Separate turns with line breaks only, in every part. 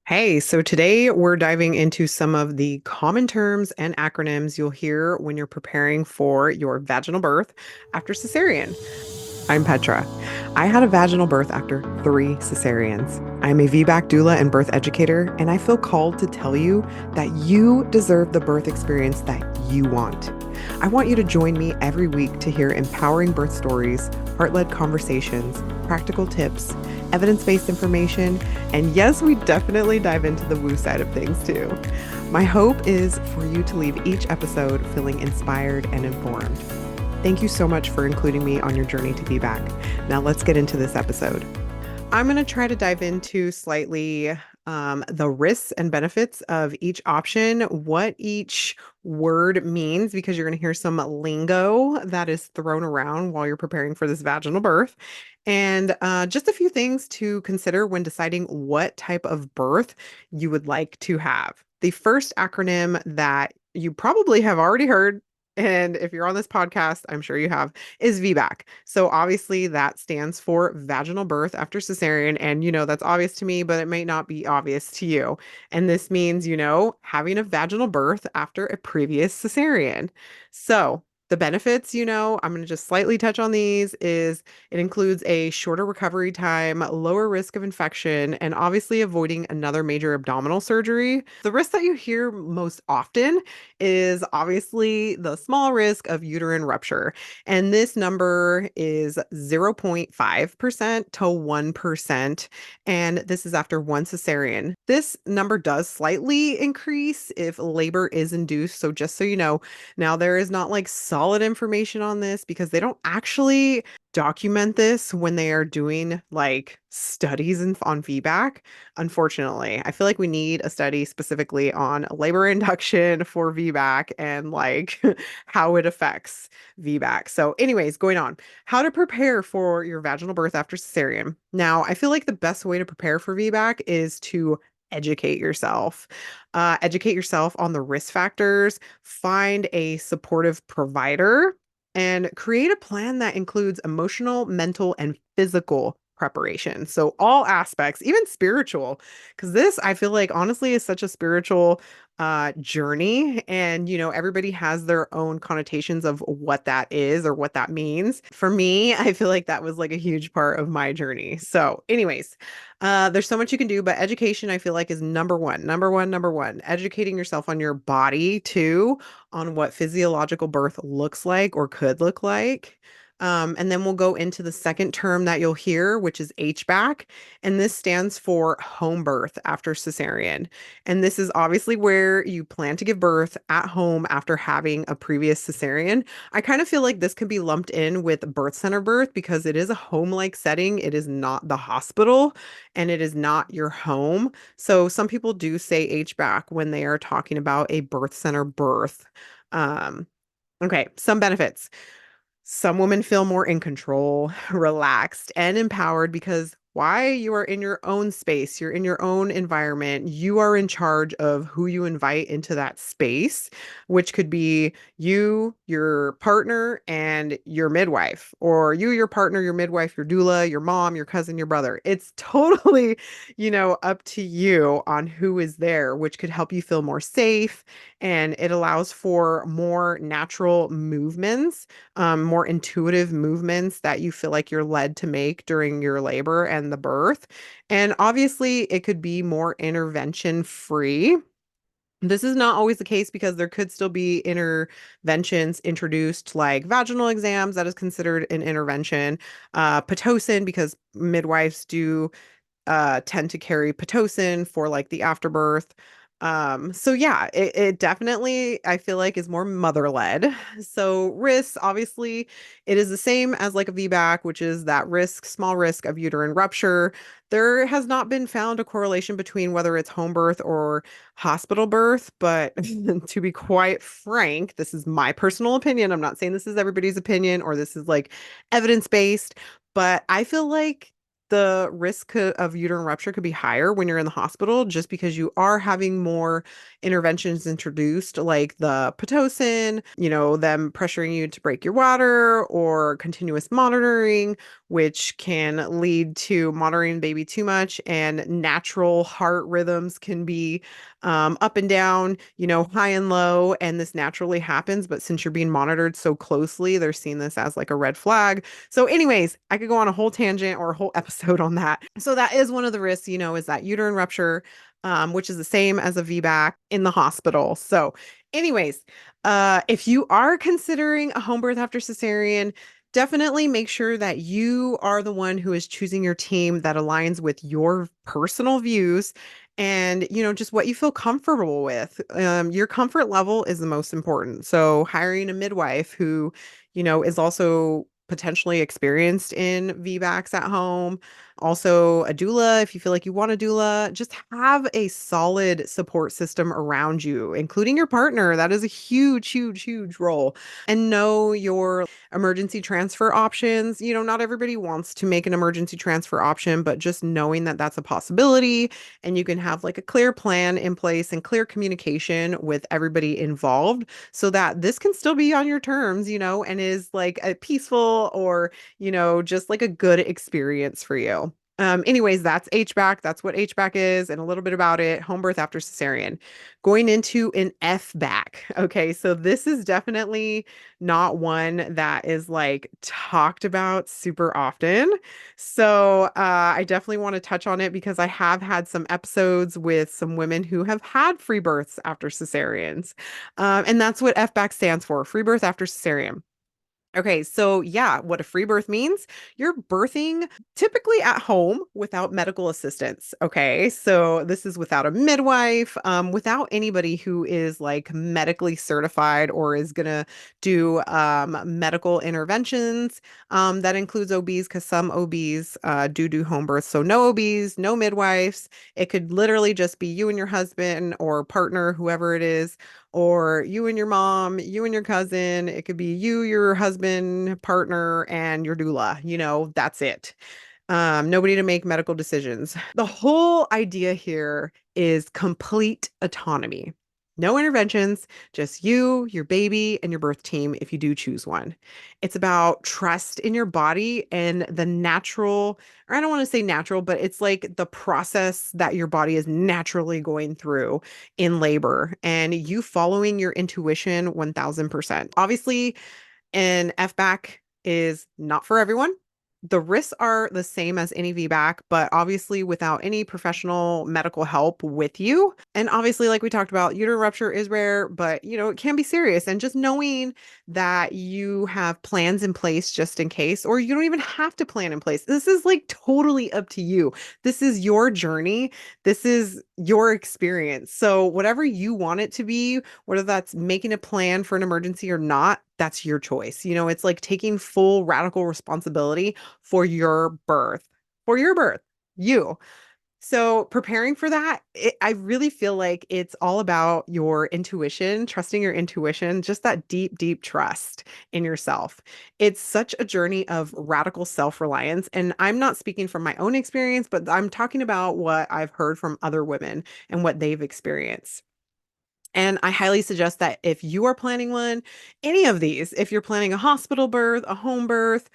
Hey, so today we're diving into some of the common terms and acronyms you'll hear when you're preparing for your vaginal birth after cesarean. I'm Petra. I had a vaginal birth after 3 cesareans. I'm a VBAC doula and birth educator, and I feel called to tell you that you deserve the birth experience that you want. I want you to join me every week to hear empowering birth stories, heart-led conversations, practical tips, evidence-based information, and yes, we definitely dive into the woo side of things too. My hope is for you to leave each episode feeling inspired and informed. Thank you so much for including me on your journey to be back. Now let's get into this episode. I'm going to try to dive into slightly the risks and benefits of each option, what each word means, because you're going to hear some lingo that is thrown around while you're preparing for this vaginal birth, and just a few things to consider when deciding what type of birth you would like to have. The first acronym that you probably have already heard, and if you're on this podcast, I'm sure you have, is VBAC. So obviously that stands for vaginal birth after cesarean. And that's obvious to me, but it may not be obvious to you. And this means, having a vaginal birth after a previous cesarean. So the benefits, I'm going to just slightly touch on these, is it includes a shorter recovery time, lower risk of infection, and obviously avoiding another major abdominal surgery. The risk that you hear most often is obviously the small risk of uterine rupture. And this number is 0.5% to 1%. And this is after one cesarean. This number does slightly increase if labor is induced. So just so you know, now there is not like solid information on this because they don't actually document this when they are doing like studies on VBAC. Unfortunately, I feel like we need a study specifically on labor induction for VBAC and like how it affects VBAC. So, anyways, going on, how to prepare for your vaginal birth after cesarean. Now, I feel like the best way to prepare for VBAC is to educate yourself. Educate yourself on the risk factors, find a supportive provider, and create a plan that includes emotional, mental, and physical preparation. So all aspects, even spiritual, because this I feel like honestly is such a spiritual journey, and everybody has their own connotations of what that is or what that means. For me, I feel like that was like a huge part of my journey. So anyways, there's so much you can do, but education I feel like is number one, number one, number one. Educating yourself on your body too, on what physiological birth looks like or could look like. And then we'll go into the second term that you'll hear, which is HBAC. And this stands for home birth after cesarean. And this is obviously where you plan to give birth at home after having a previous cesarean. I kind of feel like this can be lumped in with birth center birth because it is a home-like setting. It is not the hospital and it is not your home. So some people do say HBAC when they are talking about a birth center birth. Um, okay, some benefits. Some women feel more in control, relaxed, and empowered because why? You are in your own space, you're in your own environment, you are in charge of who you invite into that space, which could be you, your partner, and your midwife, or you, your partner, your midwife, your doula, your mom, your cousin, your brother. It's totally, up to you on who is there, which could help you feel more safe, and it allows for more natural movements, more intuitive movements that you feel like you're led to make during your labor and the birth. And obviously, it could be more intervention free. This is not always the case because there could still be interventions introduced, like vaginal exams, that is considered an intervention. Pitocin, because midwives do tend to carry Pitocin for like the afterbirth. So yeah, it definitely, I feel like, is more mother-led. So risks, obviously, it is the same as like a VBAC, which is that risk, small risk of uterine rupture. There has not been found a correlation between whether it's home birth or hospital birth, but to be quite frank, this is my personal opinion. I'm not saying this is everybody's opinion or this is like evidence-based, but I feel like the risk of uterine rupture could be higher when you're in the hospital just because you are having more interventions introduced, like the Pitocin, them pressuring you to break your water or continuous monitoring, which can lead to monitoring baby too much, and natural heart rhythms can be up and down, high and low, and this naturally happens. But since you're being monitored so closely, they're seeing this as like a red flag. So, anyways, I could go on a whole tangent or a whole episode on that. So that is one of the risks, is that uterine rupture, which is the same as a VBAC in the hospital. So, anyways, if you are considering a home birth after cesarean, definitely make sure that you are the one who is choosing your team that aligns with your personal views and, just what you feel comfortable with. Your comfort level is the most important. So hiring a midwife who, is also potentially experienced in VBACs at home. Also, a doula, if you feel like you want a doula, just have a solid support system around you, including your partner. That is a huge, huge, huge role. And know your emergency transfer options. Not everybody wants to make an emergency transfer option, but just knowing that that's a possibility and you can have like a clear plan in place and clear communication with everybody involved so that this can still be on your terms, and is like a peaceful or, just like a good experience for you. Anyways, that's HBAC. That's what HBAC is and a little bit about it. Home birth after cesarean. Going into an FBAC. Okay, so this is definitely not one that is like talked about super often. So I definitely want to touch on it because I have had some episodes with some women who have had free births after cesareans. And that's what FBAC stands for, free birth after cesarean. Okay, so yeah, what a free birth means, you're birthing typically at home without medical assistance. Okay, so this is without a midwife, without anybody who is like medically certified or is gonna do medical interventions. That includes OBs because some OBs do home births. So no OBs, no midwives. It could literally just be you and your husband or partner, whoever it is, or you and your mom, you and your cousin. It could be you, your husband, partner, and your doula. That's it. Nobody to make medical decisions. The whole idea here is complete autonomy. No interventions, just you, your baby, and your birth team if you do choose one. It's about trust in your body and the natural, or I don't want to say natural, but it's like the process that your body is naturally going through in labor and you following your intuition 1000%. Obviously, an FBAC is not for everyone. The risks are the same as any VBAC, but obviously without any professional medical help with you. And obviously, like we talked about, uterine rupture is rare, but it can be serious. And just knowing that you have plans in place just in case, or you don't even have to plan in place. This is like totally up to you. This is your journey. This is your experience. So whatever you want it to be, whether that's making a plan for an emergency or not, that's your choice. It's like taking full radical responsibility for your birth, for your birth, you. So preparing for that, I really feel like it's all about your intuition, trusting your intuition, just that deep, deep trust in yourself. It's such a journey of radical self-reliance. And I'm not speaking from my own experience, but I'm talking about what I've heard from other women and what they've experienced. And I highly suggest that if you are planning one, any of these, if you're planning a hospital birth, a home birth,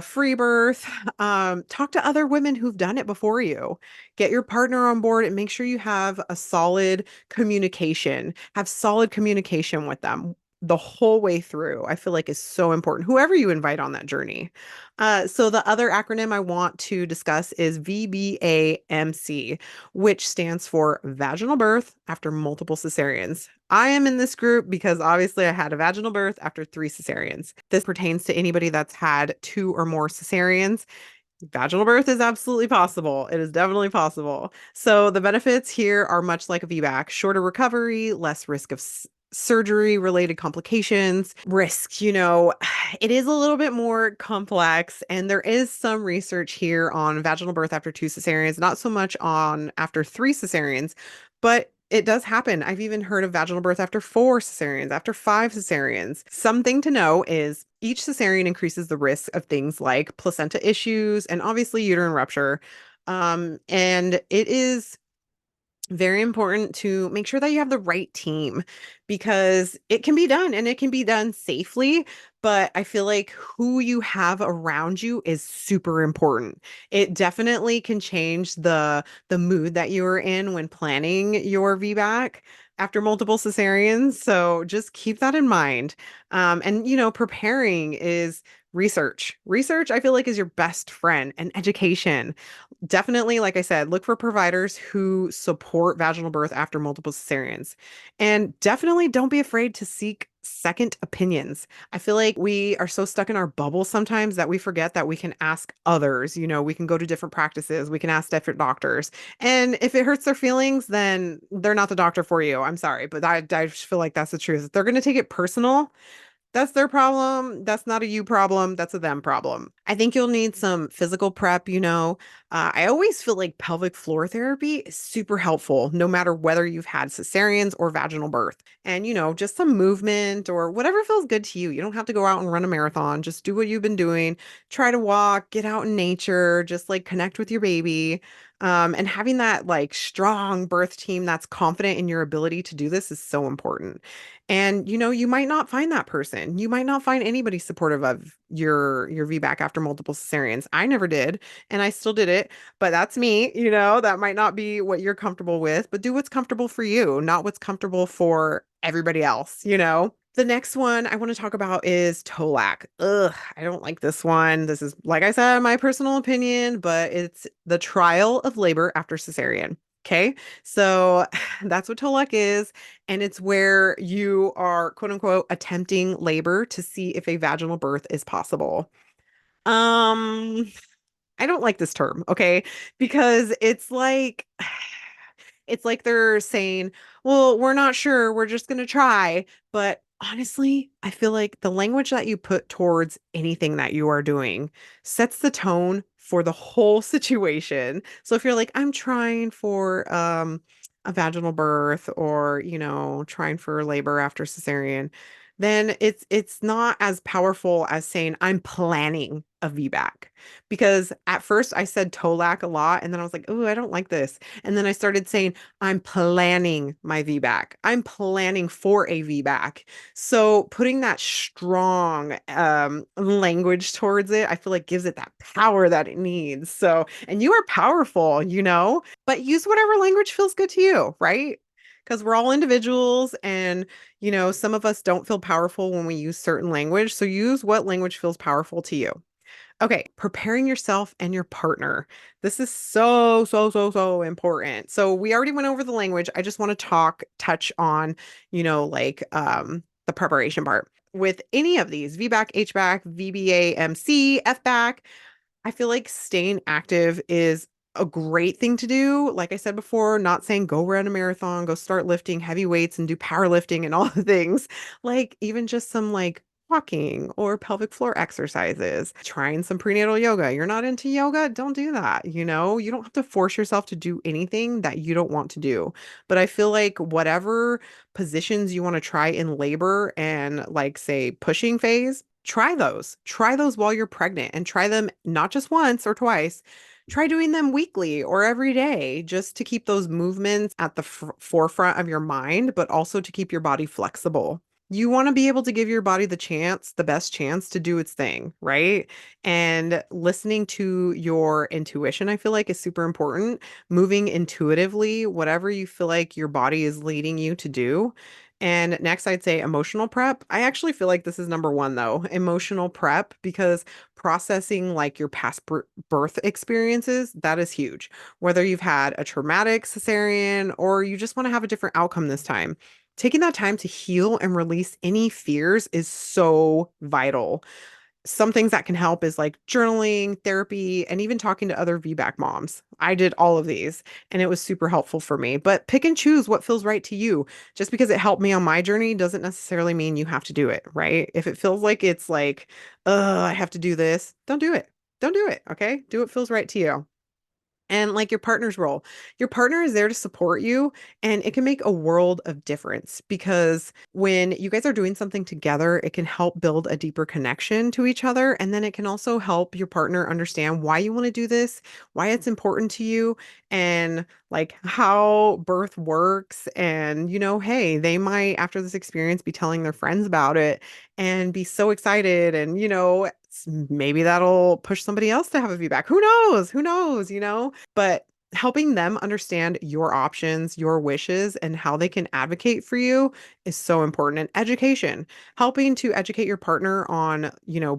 free birth, talk to other women who've done it before you. Get your partner on board and make sure you have a solid communication, have solid communication with them the whole way through. I feel like is so important, whoever you invite on that journey. So the other acronym I want to discuss is VBAMC, which stands for vaginal birth after multiple cesareans. I am in this group because obviously I had a vaginal birth after 3 cesareans. This pertains to anybody that's had 2 or more cesareans. Vaginal birth is absolutely possible. It is definitely possible. So the benefits here are much like a VBAC, shorter recovery, less risk of surgery related complications, risk, it is a little bit more complex. And there is some research here on vaginal birth after 2 cesareans, not so much on after 3 cesareans, but it does happen. I've even heard of vaginal birth after 4 cesareans, after 5 cesareans. Something to know is Each cesarean increases the risk of things like placenta issues and obviously uterine rupture. And it is very important to make sure that you have the right team because it can be done and it can be done safely. But I feel like who you have around you is super important. It definitely can change the mood that you are in when planning your VBAC after multiple cesareans. So just keep that in mind. And preparing is research. Research, I feel like, is your best friend, and education. Definitely, like I said, look for providers who support vaginal birth after multiple cesareans. And definitely don't be afraid to seek second opinions. I feel like we are so stuck in our bubble sometimes that we forget that we can ask others. We can go to different practices, we can ask different doctors. And if it hurts their feelings, then they're not the doctor for you. I'm sorry, but I just feel like that's the truth. If they're going to take it personal, that's their problem. That's not a you problem. That's a them problem. I think you'll need some physical prep. I always feel like pelvic floor therapy is super helpful, no matter whether you've had cesareans or vaginal birth. And, just some movement or whatever feels good to you. You don't have to go out and run a marathon. Just do what you've been doing. Try to walk, get out in nature, just like connect with your baby. And having that like strong birth team that's confident in your ability to do this is so important. And you might not find that person. You might not find anybody supportive of your VBAC after multiple cesareans. I never did, and I still did it, but that's me. That might not be what you're comfortable with, but do what's comfortable for you, not what's comfortable for everybody else. The next one I want to talk about is TOLAC. Ugh, I don't like this one. This is, like I said, my personal opinion, but it's the trial of labor after cesarean. Okay. So that's what TOLAC is. And it's where you are, quote unquote, attempting labor to see if a vaginal birth is possible. Um, I don't like this term, okay? Because it's like they're saying, well, we're not sure, we're just going to try. But honestly, I feel like the language that you put towards anything that you are doing sets the tone for the whole situation. So if you're like, I'm trying for a vaginal birth or, trying for labor after cesarean, then it's not as powerful as saying I'm planning a VBAC. Because at first I said TOLAC a lot and then I was like, oh, I don't like this. And then I started saying I'm planning my VBAC. I'm planning for a VBAC. So putting that strong language towards it, I feel like gives it that power that it needs. So, and you are powerful, but use whatever language feels good to you, right? Because we're all individuals and, some of us don't feel powerful when we use certain language. So use what language feels powerful to you. Okay, preparing yourself and your partner. This is so, so, so, so important. So we already went over the language. I just want to touch on, the preparation part. With any of these, VBAC, HBAC, VBAMC, FBAC, I feel like staying active is a great thing to do. Like I said before, not saying go run a marathon, go start lifting heavy weights and do powerlifting and all the things. Like even just some like walking or pelvic floor exercises, trying some prenatal yoga. You're not into yoga? Don't do that. You don't have to force yourself to do anything that you don't want to do. But I feel like whatever positions you want to try in labor and like say pushing phase, try those. Try those while you're pregnant and try them not just once or twice. Try doing them weekly or every day just to keep those movements at the forefront of your mind, but also to keep your body flexible. You want to be able to give your body the best chance to do its thing, right? And listening to your intuition, I feel like is super important. Moving intuitively, whatever you feel like your body is leading you to do. And next, I'd say emotional prep. I actually feel like this is number one, though, emotional prep, because processing like your past birth experiences, that is huge. Whether you've had a traumatic cesarean or you just want to have a different outcome this time. Taking that time to heal and release any fears is so vital. Some things that can help is like journaling, therapy, and even talking to other VBAC moms. I did all of these and it was super helpful for me. But pick and choose what feels right to you. Just because it helped me on my journey doesn't necessarily mean you have to do it, right? If it feels like it's like, I have to do this, don't do it. Don't do it. Okay. Do what feels right to you. And like your partner's role, your partner is there to support you, and it can make a world of difference because when you guys are doing something together, it can help build a deeper connection to each other. And then it can also help your partner understand why you want to do this, why it's important to you, and like how birth works. And, hey, they might, after this experience, be telling their friends about it and be so excited. And, maybe that'll push somebody else to have a VBAC. Who knows? Who knows, But helping them understand your options, your wishes, and how they can advocate for you is so important. And education, helping to educate your partner on,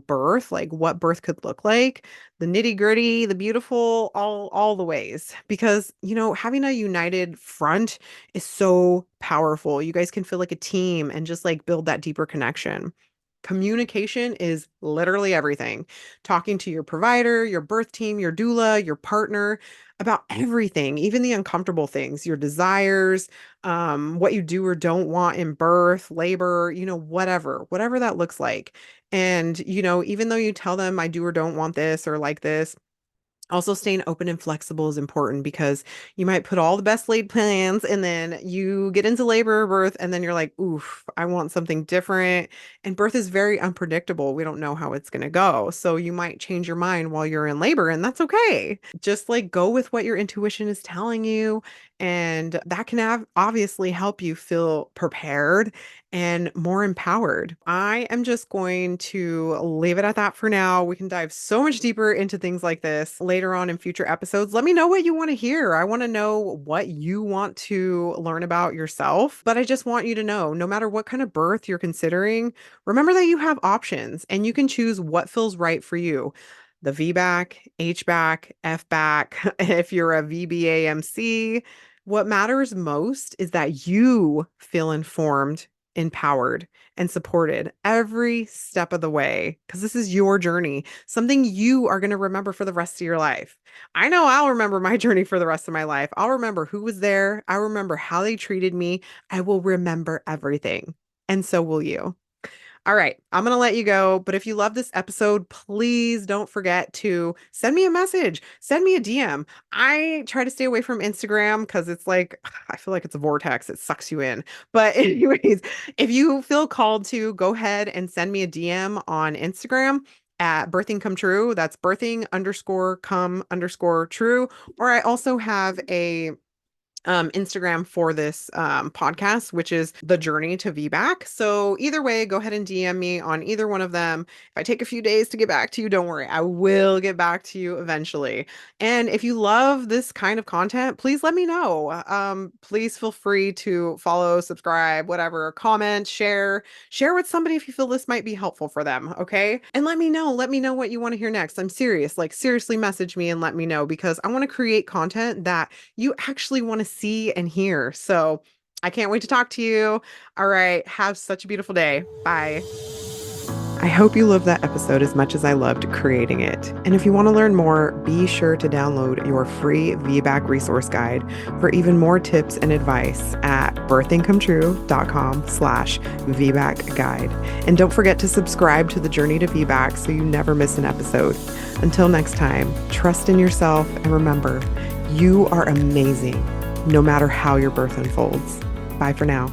birth, like what birth could look like, the nitty-gritty, the beautiful, all the ways. Because, having a united front is so powerful. You guys can feel like a team and just like build that deeper connection. Communication is literally everything. Talking to your provider, your birth team, your doula, your partner about everything, even the uncomfortable things, your desires, what you do or don't want in birth, labor, whatever that looks like. And, even though you tell them I do or don't want this or like this, also, staying open and flexible is important because you might put all the best laid plans and then you get into labor or birth and then you're like, oof, I want something different. And birth is very unpredictable. We don't know how it's going to go. So you might change your mind while you're in labor, and that's okay. Just like go with what your intuition is telling you. And that can obviously help you feel prepared and more empowered. I am just going to leave it at that for now. We can dive so much deeper into things like this later on in future episodes. Let me know what you want to hear. I want to know what you want to learn about yourself, but I just want you to know, no matter what kind of birth you're considering, remember that you have options and you can choose what feels right for you. The VBAC, HBAC, FBAC, if you're a VBAMC, what matters most is that you feel informed, empowered, and supported every step of the way because this is your journey, something you are going to remember for the rest of your life. I know I'll remember my journey for the rest of my life. I'll remember who was there. I remember how they treated me. I will remember everything. And so will you. All right, I'm going to let you go. But if you love this episode, please don't forget to send me a message, send me a DM. I try to stay away from Instagram because it's like, I feel like it's a vortex. It sucks you in. But, anyways, if you feel called to, go ahead and send me a DM on Instagram at birthing come true. That's birthing underscore come underscore true. Or I also have a Instagram for this podcast, which is the journey to VBAC. So either way, go ahead and DM me on either one of them. If I take a few days to get back to you, don't worry, I will get back to you eventually. And if you love this kind of content, please let me know. Please feel free to follow, subscribe, whatever, comment, share with somebody if you feel this might be helpful for them. Okay. And let me know what you want to hear next. I'm serious, like seriously message me and let me know because I want to create content that you actually want to see and hear. So I can't wait to talk to you. All right. Have such a beautiful day. Bye. I hope you loved that episode as much as I loved creating it. And if you want to learn more, be sure to download your free VBAC resource guide for even more tips and advice at birthingcometrue.com/VBAC guide. And don't forget to subscribe to the Journey to VBAC so you never miss an episode. Until next time, trust in yourself and remember, you are amazing no matter how your birth unfolds. Bye for now.